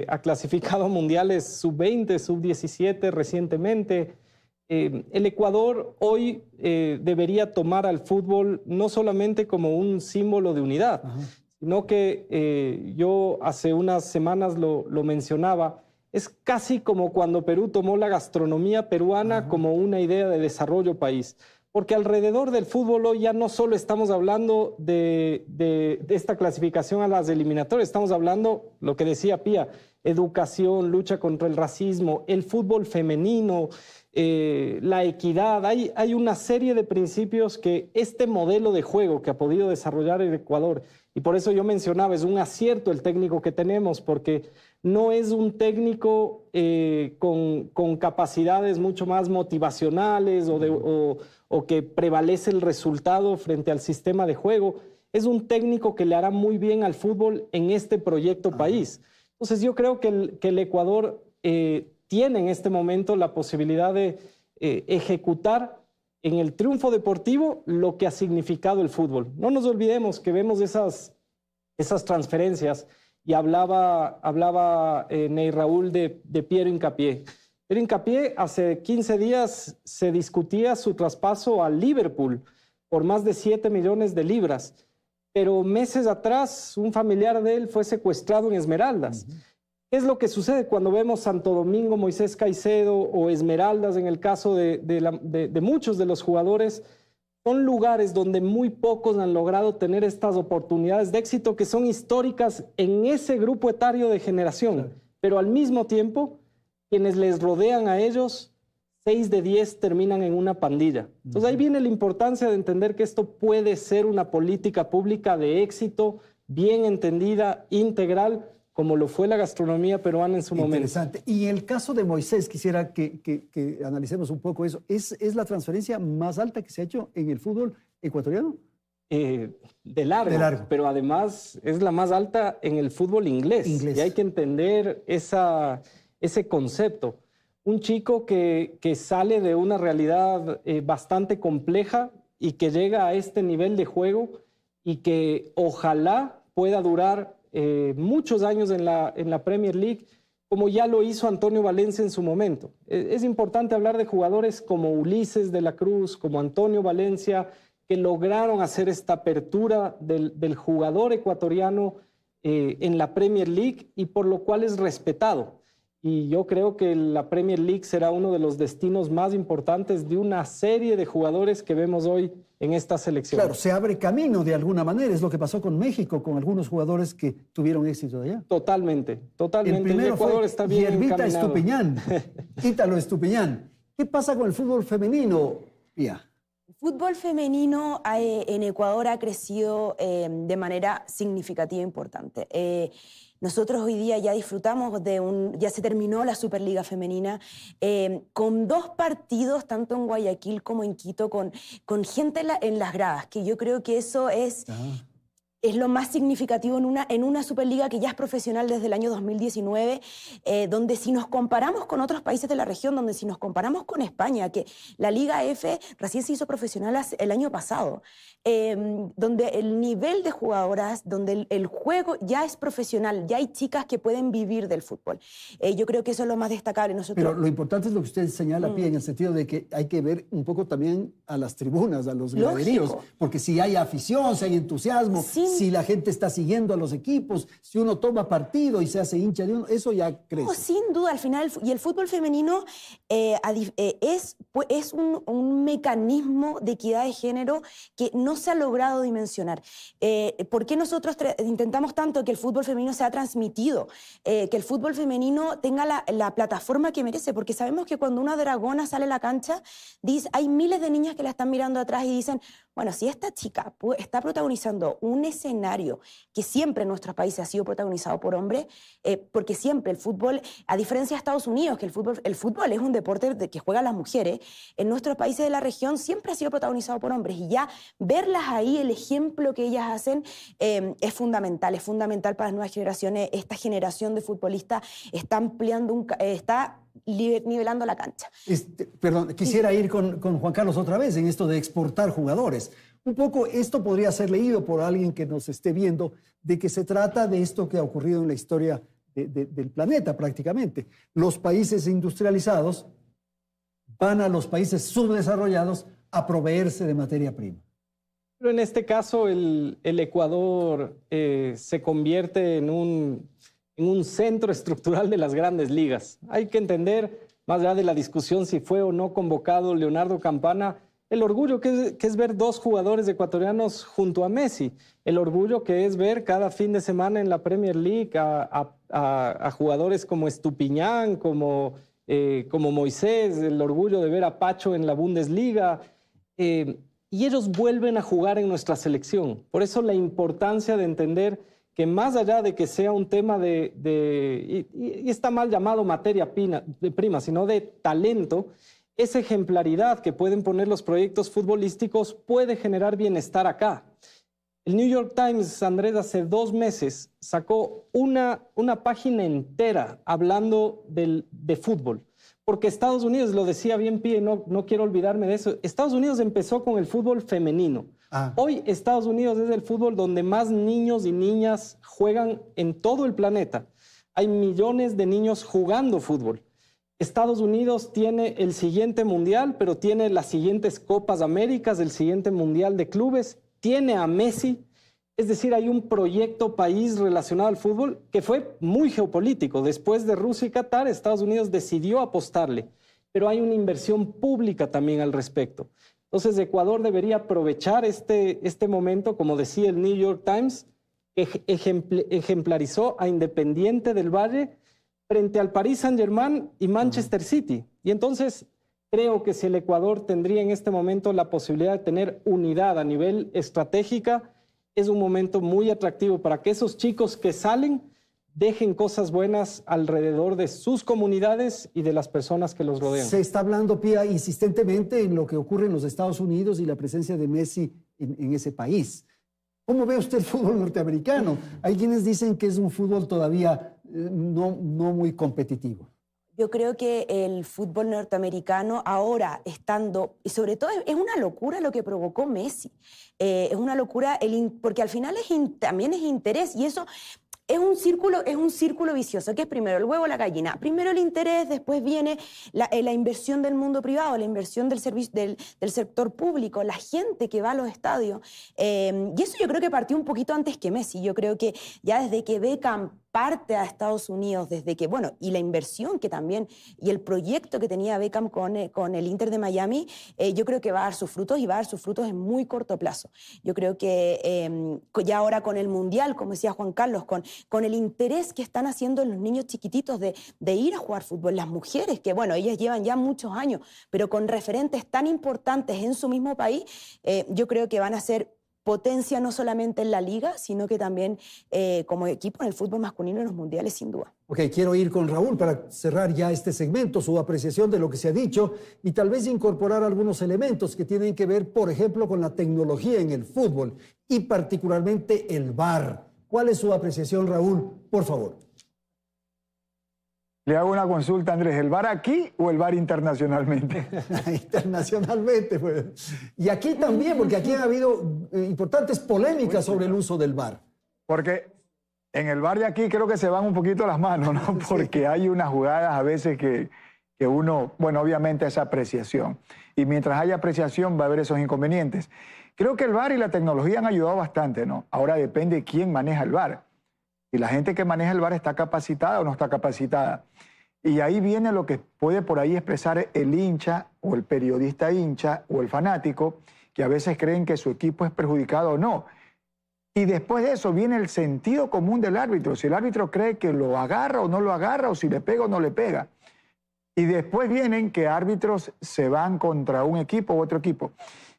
ha clasificado mundiales sub-20, sub-17 recientemente. El Ecuador hoy debería tomar al fútbol no solamente como un símbolo de unidad, sino que yo hace unas semanas lo mencionaba, es casi como cuando Perú tomó la gastronomía peruana como una idea de desarrollo país. Porque alrededor del fútbol hoy ya no solo estamos hablando de esta clasificación a las eliminatorias, estamos hablando, lo que decía Pía, educación, lucha contra el racismo, el fútbol femenino, la equidad. Hay una serie de principios que este modelo de juego que ha podido desarrollar el Ecuador, y por eso yo mencionaba, es un acierto el técnico que tenemos, porque no es un técnico con capacidades mucho más motivacionales o que prevalece el resultado frente al sistema de juego. Es un técnico que le hará muy bien al fútbol en este proyecto país. Entonces yo creo que el Ecuador tiene en este momento la posibilidad de ejecutar en el triunfo deportivo lo que ha significado el fútbol. No nos olvidemos que vemos esas transferencias. Y hablaba Ney Raúl de Piero Hincapié. Piero Hincapié hace 15 días se discutía su traspaso a Liverpool por más de 7 millones de libras. pero meses atrás un familiar de él fue secuestrado en Esmeraldas. ¿Qué es lo que sucede cuando vemos Santo Domingo, Moisés Caicedo o Esmeraldas en el caso de muchos de los jugadores? Son lugares donde muy pocos han logrado tener estas oportunidades de éxito que son históricas en ese grupo etario de generación, pero al mismo tiempo quienes les rodean a ellos, 6 de 10 terminan en una pandilla. Entonces ahí viene la importancia de entender que esto puede ser una política pública de éxito, bien entendida, integral, como lo fue la gastronomía peruana en su momento. Interesante. Y en el caso de Moisés, quisiera que analicemos un poco eso. ¿Es la transferencia más alta que se ha hecho en el fútbol ecuatoriano? De largo, pero además es la más alta en el fútbol inglés. Y hay que entender ese concepto. Un chico que sale de una realidad bastante compleja y que llega a este nivel de juego y que ojalá pueda durar muchos años en la Premier League, como ya lo hizo Antonio Valencia en su momento. Es importante hablar de jugadores como Ulises de la Cruz, como Antonio Valencia, que lograron hacer esta apertura del jugador ecuatoriano en la Premier League y por lo cual es respetado. Y yo creo que la Premier League será uno de los destinos más importantes de una serie de jugadores que vemos hoy en esta selección. Claro, se abre camino de alguna manera. Es lo que pasó con México, con algunos jugadores que tuvieron éxito de allá. Totalmente. El primero Ecuador está bien Yerbita encaminado. Estupiñán, Ítalo Estupiñán. ¿Qué pasa con el fútbol femenino, Pía? El fútbol femenino en Ecuador ha crecido de manera significativa e importante. Nosotros hoy día ya disfrutamos ya se terminó la Superliga Femenina, con 2 partidos, tanto en Guayaquil como en Quito, con gente en las gradas, que yo creo que eso es lo más significativo en una Superliga que ya es profesional desde el año 2019, donde si nos comparamos con otros países de la región, donde si nos comparamos con España, que la Liga F recién se hizo profesional el año pasado, donde el nivel de jugadoras, donde el juego ya es profesional, ya hay chicas que pueden vivir del fútbol. Yo creo que eso es lo más destacable. Pero lo importante es lo que usted señala, Pía, en el sentido de que hay que ver un poco también a las tribunas, a los graderíos, porque si hay afición, si hay entusiasmo, si la gente está siguiendo a los equipos, si uno toma partido y se hace hincha de uno, eso ya crece. No, sin duda, al final, y el fútbol femenino es un mecanismo de equidad de género que no se ha logrado dimensionar. ¿Por qué nosotros intentamos tanto que el fútbol femenino sea transmitido? Que el fútbol femenino tenga la plataforma que merece, porque sabemos que cuando una dragona sale a la cancha, hay miles de niñas que la están mirando atrás y dicen, bueno, si esta chica está protagonizando un escenario que siempre en nuestros países ha sido protagonizado por hombres, porque siempre el fútbol, a diferencia de Estados Unidos, que el fútbol es un deporte que juegan las mujeres, en nuestros países de la región siempre ha sido protagonizado por hombres, y ya verlas ahí, el ejemplo que ellas hacen, es fundamental para las nuevas generaciones. Esta generación de futbolistas está ampliando, está nivelando la cancha. Perdón, quisiera ir con Juan Carlos otra vez en esto de exportar jugadores. Un poco esto podría ser leído por alguien que nos esté viendo, de que se trata de esto que ha ocurrido en la historia del planeta prácticamente. Los países industrializados van a los países subdesarrollados a proveerse de materia prima. Pero en este caso el Ecuador se convierte en un centro estructural de las grandes ligas. Hay que entender, más allá de la discusión si fue o no convocado Leonardo Campana, el orgullo que es ver 2 jugadores ecuatorianos junto a Messi, el orgullo que es ver cada fin de semana en la Premier League a jugadores como Estupiñán, como Moisés, el orgullo de ver a Pacho en la Bundesliga, y ellos vuelven a jugar en nuestra selección. Por eso la importancia de entender que más allá de que sea un tema y está mal llamado materia prima, sino de talento, esa ejemplaridad que pueden poner los proyectos futbolísticos puede generar bienestar acá. El New York Times, Andrés, hace 2 meses sacó una página entera hablando de fútbol. Porque Estados Unidos, lo decía bien Pie, no quiero olvidarme de eso, Estados Unidos empezó con el fútbol femenino. Hoy Estados Unidos es el fútbol donde más niños y niñas juegan en todo el planeta. Hay millones de niños jugando fútbol. Estados Unidos tiene el siguiente mundial, pero tiene las siguientes Copas Américas, el siguiente mundial de clubes, tiene a Messi, Es decir, hay un proyecto país relacionado al fútbol que fue muy geopolítico. Después de Rusia y Qatar, Estados Unidos decidió apostarle, pero hay una inversión pública también al respecto. Entonces, Ecuador debería aprovechar este momento, como decía el New York Times, que ejemplarizó a Independiente del Valle frente al Paris Saint-Germain y Manchester City. Y entonces creo que si el Ecuador tendría en este momento la posibilidad de tener unidad a nivel estratégica, es un momento muy atractivo para que esos chicos que salen dejen cosas buenas alrededor de sus comunidades y de las personas que los rodean. Se está hablando, Pía, insistentemente en lo que ocurre en los Estados Unidos y la presencia de Messi en ese país. ¿Cómo ve usted el fútbol norteamericano? Hay quienes dicen que es un fútbol todavía no muy competitivo. Yo creo que el fútbol norteamericano ahora estando, y sobre todo es una locura lo que provocó Messi, es una locura porque al final también es interés y eso es un círculo vicioso, que es primero el huevo o la gallina. Primero el interés, después viene la inversión del mundo privado, la inversión del sector público, la gente que va a los estadios. Y eso yo creo que partió un poquito antes que Messi. Yo creo que ya desde que Beckham parte a Estados Unidos, desde que, bueno, y la inversión que también, y el proyecto que tenía Beckham con el Inter de Miami, yo creo que va a dar sus frutos y va a dar sus frutos en muy corto plazo. Yo creo que ya ahora con el Mundial, como decía Juan Carlos, con el interés que están haciendo los niños chiquititos de ir a jugar fútbol, las mujeres, que bueno, ellas llevan ya muchos años, pero con referentes tan importantes en su mismo país, yo creo que van a ser potencia no solamente en la liga, sino que también como equipo en el fútbol masculino en los mundiales, sin duda. Ok, quiero ir con Raúl para cerrar ya este segmento, su apreciación de lo que se ha dicho y tal vez incorporar algunos elementos que tienen que ver, por ejemplo, con la tecnología en el fútbol y particularmente el VAR. ¿Cuál es su apreciación, Raúl? Por favor. Le hago una consulta, Andrés. ¿El VAR aquí o el VAR internacionalmente? Internacionalmente, pues. Y aquí también, porque aquí ha habido importantes polémicas sobre el uso del VAR. Porque en el VAR de aquí creo que se van un poquito las manos, ¿no? Porque hay unas jugadas a veces que uno, bueno, obviamente es apreciación. Y mientras haya apreciación va a haber esos inconvenientes. Creo que el VAR y la tecnología han ayudado bastante, ¿no? Ahora depende de quién maneja el VAR. Si la gente que maneja el VAR está capacitada o no está capacitada. Y ahí viene lo que puede por ahí expresar el hincha o el periodista hincha o el fanático, que a veces creen que su equipo es perjudicado o no. Y después de eso viene el sentido común del árbitro. Si el árbitro cree que lo agarra o no lo agarra, o si le pega o no le pega. Y después vienen que árbitros se van contra un equipo u otro equipo.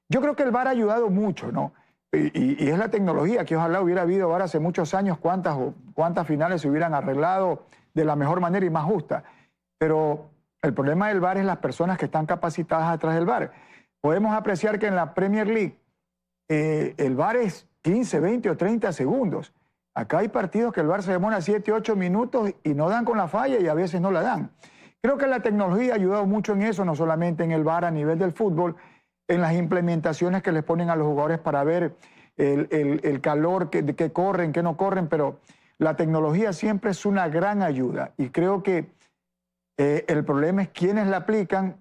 Yo creo que el VAR ha ayudado mucho, ¿no? Y es la tecnología, que ojalá hubiera habido VAR hace muchos años, cuántas finales se hubieran arreglado de la mejor manera y más justa. Pero el problema del VAR es las personas que están capacitadas atrás del VAR. Podemos apreciar que en la Premier League el VAR es 15, 20 o 30 segundos. Acá hay partidos que el VAR se demora 7, 8 minutos y no dan con la falla y a veces no la dan. Creo que la tecnología ha ayudado mucho en eso, no solamente en el VAR a nivel del fútbol, en las implementaciones que les ponen a los jugadores para ver el calor, que corren, que no corren, pero la tecnología siempre es una gran ayuda y creo que el problema es quiénes la aplican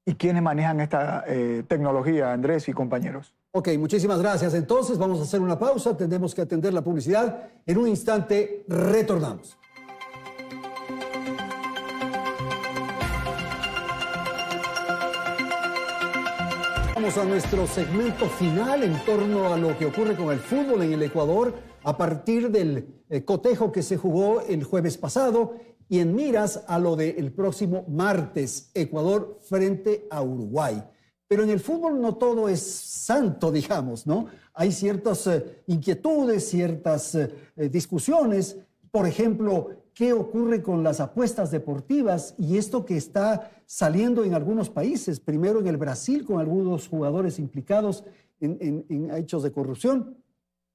y quiénes manejan esta tecnología, Andrés y compañeros. Ok, muchísimas gracias. Entonces vamos a hacer una pausa, tenemos que atender la publicidad. En un instante retornamos. Vamos a nuestro segmento final en torno a lo que ocurre con el fútbol en el Ecuador a partir del cotejo que se jugó el jueves pasado y en miras a lo del próximo martes, Ecuador frente a Uruguay. Pero en el fútbol no todo es santo, digamos, ¿no? Hay ciertas inquietudes, ciertas discusiones. Por ejemplo, ¿qué ocurre con las apuestas deportivas y esto que está saliendo en algunos países? Primero en el Brasil, con algunos jugadores implicados en hechos de corrupción,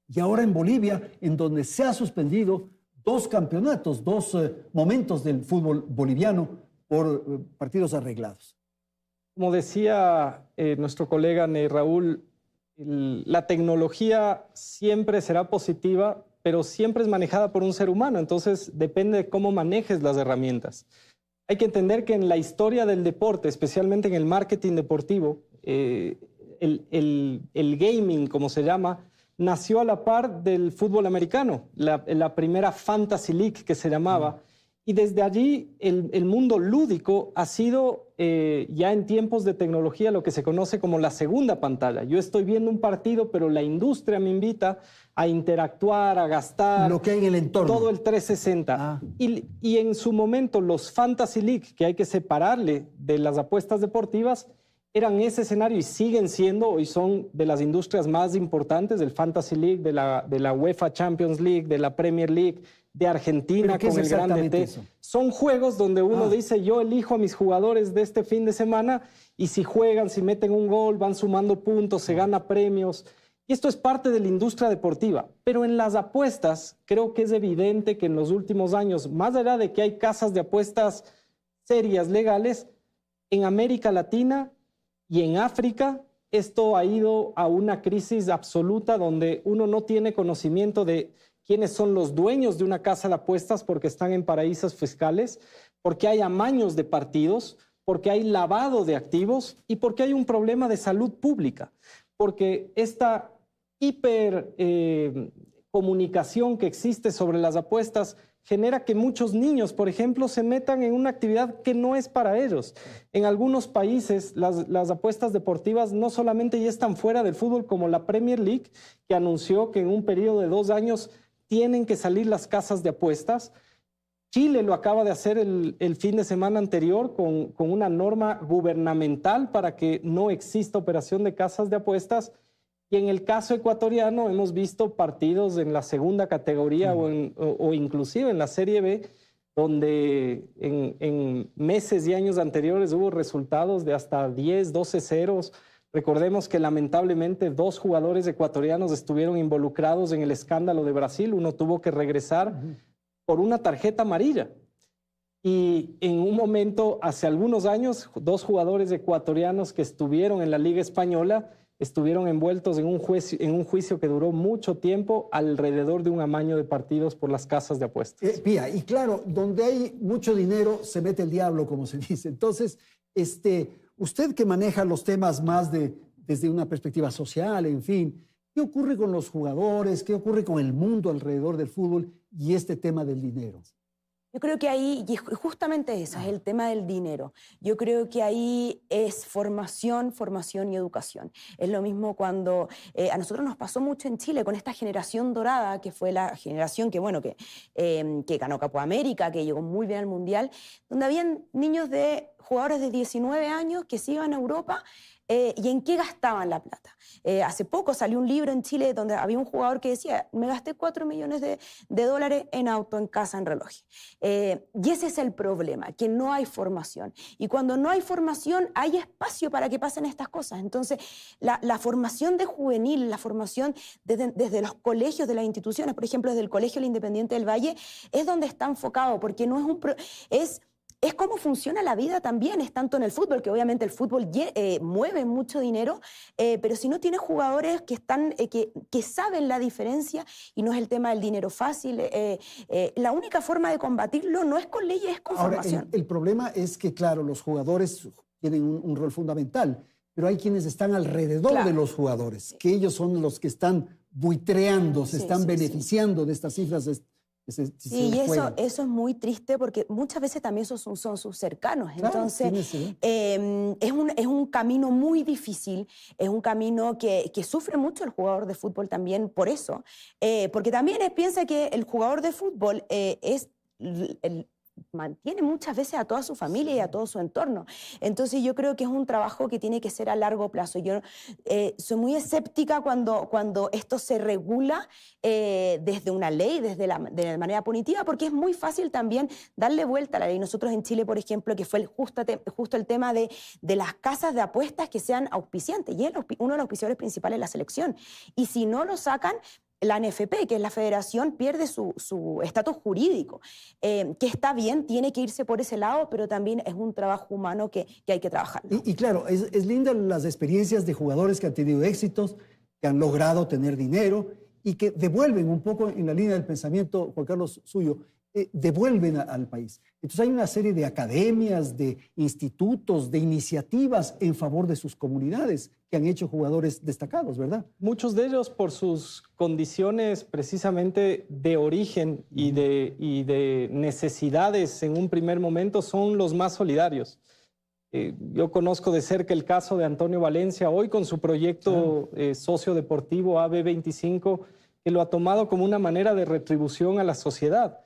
y ahora en Bolivia, en donde se ha suspendido 2 campeonatos, 2 momentos del fútbol boliviano por partidos arreglados. Como decía nuestro colega Ney Raúl, la tecnología siempre será positiva, pero siempre es manejada por un ser humano, entonces depende de cómo manejes las herramientas. Hay que entender que en la historia del deporte, especialmente en el marketing deportivo, el gaming, como se llama, nació a la par del fútbol americano, la primera Fantasy League que se llamaba. Y desde allí el mundo lúdico ha sido ya en tiempos de tecnología lo que se conoce como la segunda pantalla. Yo estoy viendo un partido, pero la industria me invita a interactuar, a gastar. Lo que hay en el entorno. Todo el 360. Y en su momento los Fantasy League, que hay que separarle de las apuestas deportivas, eran ese escenario y siguen siendo, hoy son de las industrias más importantes, del Fantasy League, de la UEFA Champions League, de la Premier League, de Argentina con el Grande T. Son juegos donde uno dice, yo elijo a mis jugadores de este fin de semana y si juegan, si meten un gol, van sumando puntos, se gana premios. Y esto es parte de la industria deportiva. Pero en las apuestas, creo que es evidente que en los últimos años, más allá de que hay casas de apuestas serias, legales, en América Latina y en África, esto ha ido a una crisis absoluta donde uno no tiene conocimiento de quiénes son los dueños de una casa de apuestas porque están en paraísos fiscales, porque hay amaños de partidos, porque hay lavado de activos y porque hay un problema de salud pública. Porque esta hipercomunicación que existe sobre las apuestas genera que muchos niños, por ejemplo, se metan en una actividad que no es para ellos. En algunos países, las apuestas deportivas no solamente ya están fuera del fútbol, como la Premier League, que anunció que en un periodo de 2 años tienen que salir las casas de apuestas. Chile lo acaba de hacer el fin de semana anterior con una norma gubernamental para que no exista operación de casas de apuestas. Y en el caso ecuatoriano hemos visto partidos en la segunda categoría o inclusive en la Serie B, donde en meses y años anteriores hubo resultados de hasta 10, 12 ceros. Recordemos que lamentablemente 2 jugadores ecuatorianos estuvieron involucrados en el escándalo de Brasil. Uno tuvo que regresar por una tarjeta amarilla. Y en un momento, hace algunos años, 2 jugadores ecuatorianos que estuvieron en la Liga Española estuvieron envueltos en un juicio que duró mucho tiempo alrededor de un amaño de partidos por las casas de apuestas. Pía, y claro, donde hay mucho dinero se mete el diablo, como se dice. Entonces, usted que maneja los temas más desde una perspectiva social, en fin, ¿qué ocurre con los jugadores? ¿Qué ocurre con el mundo alrededor del fútbol y este tema del dinero? Yo creo que ahí, y justamente eso, es el tema del dinero. Yo creo que ahí es formación y educación. Es lo mismo cuando a nosotros nos pasó mucho en Chile con esta generación dorada, que fue la generación que ganó Copa América, que llegó muy bien al Mundial, donde habían jugadores de 19 años que se iban a Europa. ¿Y en qué gastaban la plata? Hace poco salió un libro en Chile donde había un jugador que decía, me gasté 4 millones de dólares en auto, en casa, en reloj. Y ese es el problema, que no hay formación. Y cuando no hay formación, hay espacio para que pasen estas cosas. Entonces, la formación de juvenil, la formación desde los colegios de las instituciones, por ejemplo, desde el Colegio del Independiente del Valle, es donde está enfocado, porque no es cómo funciona la vida también, es tanto en el fútbol, que obviamente el fútbol mueve mucho dinero, pero si no tienes jugadores que saben la diferencia, y no es el tema del dinero fácil, la única forma de combatirlo no es con leyes, es con formación. El problema es que, claro, los jugadores tienen un rol fundamental, pero hay quienes están alrededor de los jugadores, que ellos son los que están buitreando, se están beneficiando de estas cifras. Sí, y eso es muy triste porque muchas veces también son sus cercanos. Claro, entonces, es un camino muy difícil, es un camino que sufre mucho el jugador de fútbol también por eso. Porque también piensa que el jugador de fútbol mantiene muchas veces a toda su familia y a todo su entorno. Entonces yo creo que es un trabajo que tiene que ser a largo plazo. Yo soy muy escéptica cuando esto se regula desde una ley, de manera punitiva, porque es muy fácil también darle vuelta a la ley. Nosotros en Chile, por ejemplo, que fue justo el tema de las casas de apuestas que sean auspiciantes, y es uno de los auspiciadores principales de la selección. Y si no lo sacan, la NFP, que es la federación, pierde su estatus jurídico, que está bien, tiene que irse por ese lado, pero también es un trabajo humano que hay que trabajar. Y claro, es linda las experiencias de jugadores que han tenido éxitos, que han logrado tener dinero y que devuelven un poco en la línea del pensamiento, Juan Carlos, suyo, devuelven al país. Entonces hay una serie de academias, de institutos, de iniciativas en favor de sus comunidades que han hecho jugadores destacados, ¿verdad? Muchos de ellos por sus condiciones precisamente de origen y de necesidades en un primer momento son los más solidarios. Yo conozco de cerca el caso de Antonio Valencia, hoy con su proyecto sociodeportivo AB25, que lo ha tomado como una manera de retribución a la sociedad.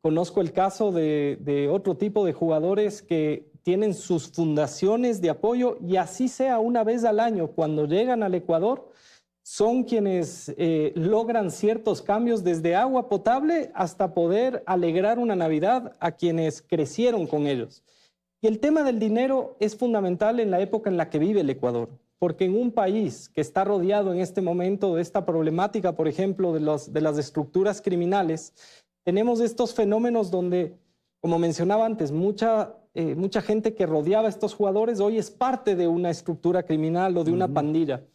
Conozco el caso de otro tipo de jugadores que tienen sus fundaciones de apoyo y así sea una vez al año, cuando llegan al Ecuador, son quienes logran ciertos cambios desde agua potable hasta poder alegrar una Navidad a quienes crecieron con ellos. Y el tema del dinero es fundamental en la época en la que vive el Ecuador, porque en un país que está rodeado en este momento de esta problemática, por ejemplo, de las estructuras criminales, tenemos estos fenómenos donde, como mencionaba antes, mucha gente que rodeaba a estos jugadores hoy es parte de una estructura criminal o de una pandilla.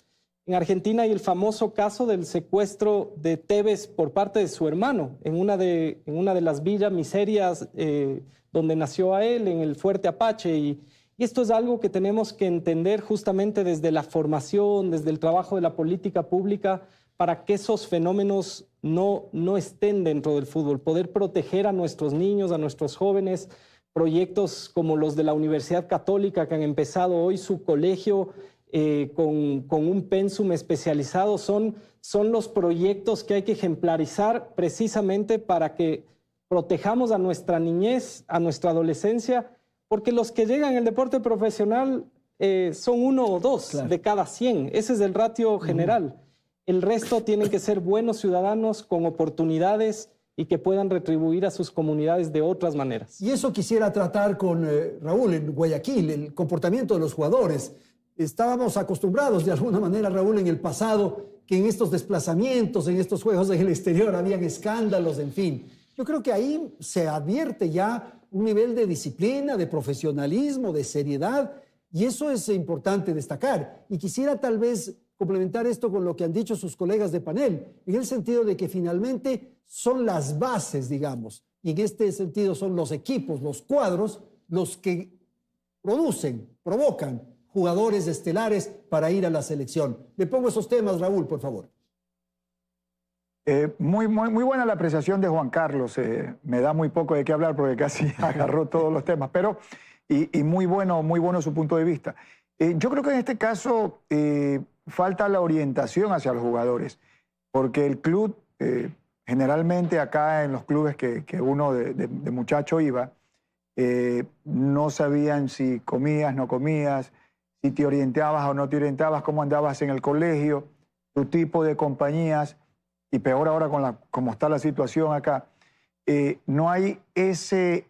En Argentina hay el famoso caso del secuestro de Tevez por parte de su hermano en una de las villas miserias donde nació a él, en el Fuerte Apache. Y esto es algo que tenemos que entender justamente desde la formación, desde el trabajo de la política pública, para que esos fenómenos no estén dentro del fútbol, poder proteger a nuestros niños, a nuestros jóvenes. Proyectos como los de la Universidad Católica, que han empezado hoy su colegio con un pensum especializado, son los proyectos que hay que ejemplarizar precisamente para que protejamos a nuestra niñez, a nuestra adolescencia, porque los que llegan al deporte profesional son 1 o 2 de cada 100. Ese es el ratio general. El resto tienen que ser buenos ciudadanos con oportunidades y que puedan retribuir a sus comunidades de otras maneras. Y eso quisiera tratar con Raúl en Guayaquil, el comportamiento de los jugadores. Estábamos acostumbrados de alguna manera, Raúl, en el pasado, que en estos desplazamientos, en estos juegos en el exterior, habían escándalos, en fin. Yo creo que ahí se advierte ya un nivel de disciplina, de profesionalismo, de seriedad, y eso es importante destacar. Y quisiera tal vez complementar esto con lo que han dicho sus colegas de panel, en el sentido de que finalmente son las bases, digamos, y en este sentido son los equipos, los cuadros, los que provocan jugadores estelares para ir a la selección. Le pongo esos temas, Raúl, por favor. Muy buena la apreciación de Juan Carlos. Me da muy poco de qué hablar porque casi agarró todos los temas, pero y muy bueno su punto de vista. Yo creo que en este caso falta la orientación hacia los jugadores, porque el club, generalmente acá en los clubes que uno de muchacho iba, no sabían si comías, no comías, si te orientabas o no te orientabas, cómo andabas en el colegio, tu tipo de compañías, y peor ahora como está la situación acá. No hay ese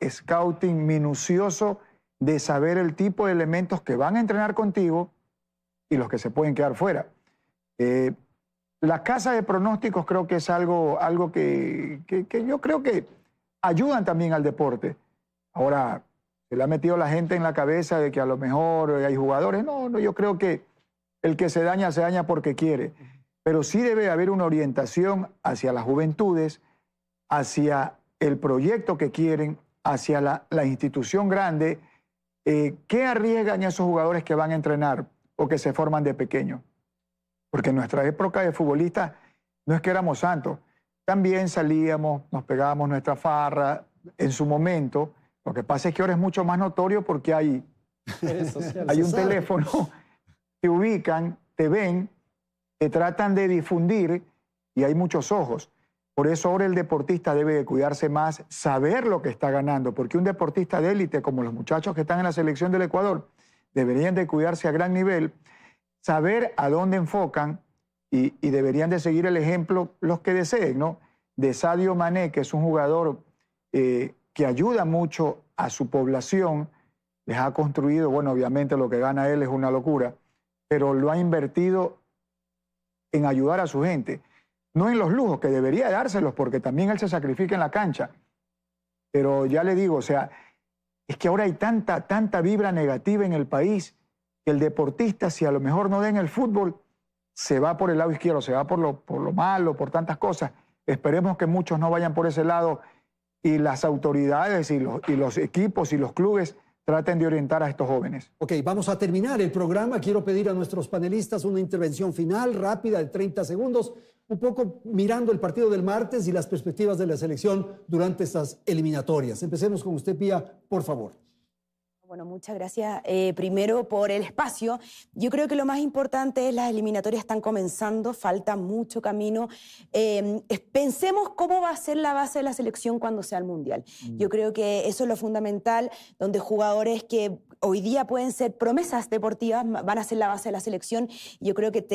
scouting minucioso de saber el tipo de elementos que van a entrenar contigo y los que se pueden quedar fuera. La casa de pronósticos creo que es algo que yo creo que ayudan también al deporte. Ahora, se le ha metido la gente en la cabeza de que a lo mejor hay jugadores. No, yo creo que el que se daña porque quiere. Pero sí debe haber una orientación hacia las juventudes, hacia el proyecto que quieren, hacia la institución grande. ¿Qué arriesgan esos jugadores que van a entrenar o que se forman de pequeños? Porque en nuestra época de futbolistas no es que éramos santos. También salíamos, nos pegábamos nuestra farra en su momento. Lo que pasa es que ahora es mucho más notorio porque hay un teléfono, te ubican, te ven, te tratan de difundir y hay muchos ojos. Por eso ahora el deportista debe de cuidarse más, saber lo que está ganando, porque un deportista de élite, como los muchachos que están en la selección del Ecuador, deberían de cuidarse a gran nivel, saber a dónde enfocan y deberían de seguir el ejemplo los que deseen, ¿no? De Sadio Mané, que es un jugador que ayuda mucho a su población, les ha construido, bueno, obviamente lo que gana él es una locura, pero lo ha invertido en ayudar a su gente. No en los lujos, que debería dárselos, porque también él se sacrifica en la cancha. Pero ya le digo, o sea, es que ahora hay tanta vibra negativa en el país, que el deportista, si a lo mejor no da en el fútbol, se va por el lado izquierdo, se va por lo malo, por tantas cosas. Esperemos que muchos no vayan por ese lado y las autoridades y los equipos y los clubes traten de orientar a estos jóvenes. Ok, vamos a terminar el programa. Quiero pedir a nuestros panelistas una intervención final rápida de 30 segundos, un poco mirando el partido del martes y las perspectivas de la selección durante estas eliminatorias. Empecemos con usted, Pía, por favor. Bueno, muchas gracias primero por el espacio. Yo creo que lo más importante es las eliminatorias están comenzando, falta mucho camino. Pensemos cómo va a ser la base de la selección cuando sea el Mundial. Yo creo que eso es lo fundamental, donde jugadores que hoy día pueden ser promesas deportivas van a ser la base de la selección. Yo creo que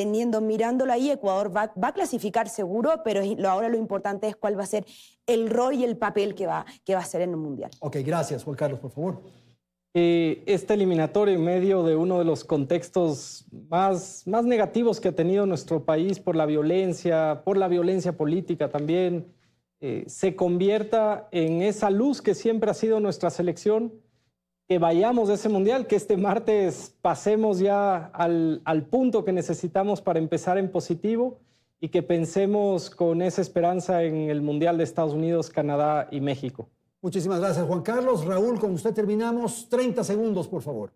mirándolo ahí, Ecuador va a clasificar seguro, pero ahora lo importante es cuál va a ser el rol y el papel que va a ser en el Mundial. Ok, gracias. Juan Carlos, por favor. Este eliminatorio en medio de uno de los contextos más negativos que ha tenido nuestro país por la violencia política también, se convierta en esa luz que siempre ha sido nuestra selección, que vayamos de ese mundial, que este martes pasemos ya al punto que necesitamos para empezar en positivo y que pensemos con esa esperanza en el Mundial de Estados Unidos, Canadá y México. Muchísimas gracias, Juan Carlos. Raúl, con usted terminamos. 30 segundos, por favor.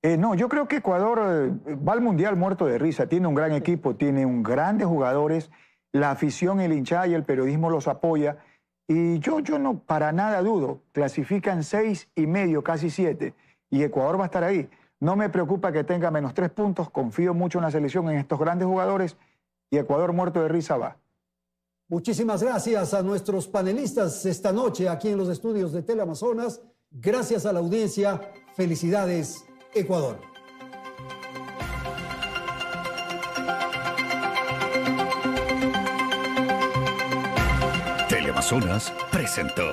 No, yo creo que Ecuador va al Mundial muerto de risa. Tiene un gran equipo, tiene grandes jugadores. La afición, el hinchada y el periodismo los apoya. Y yo no para nada dudo. Clasifican 6,5, casi 7. Y Ecuador va a estar ahí. No me preocupa que tenga menos 3 puntos. Confío mucho en la selección, en estos grandes jugadores. Y Ecuador muerto de risa va. Muchísimas gracias a nuestros panelistas esta noche aquí en los estudios de Teleamazonas. Gracias a la audiencia. Felicidades, Ecuador. Teleamazonas presentó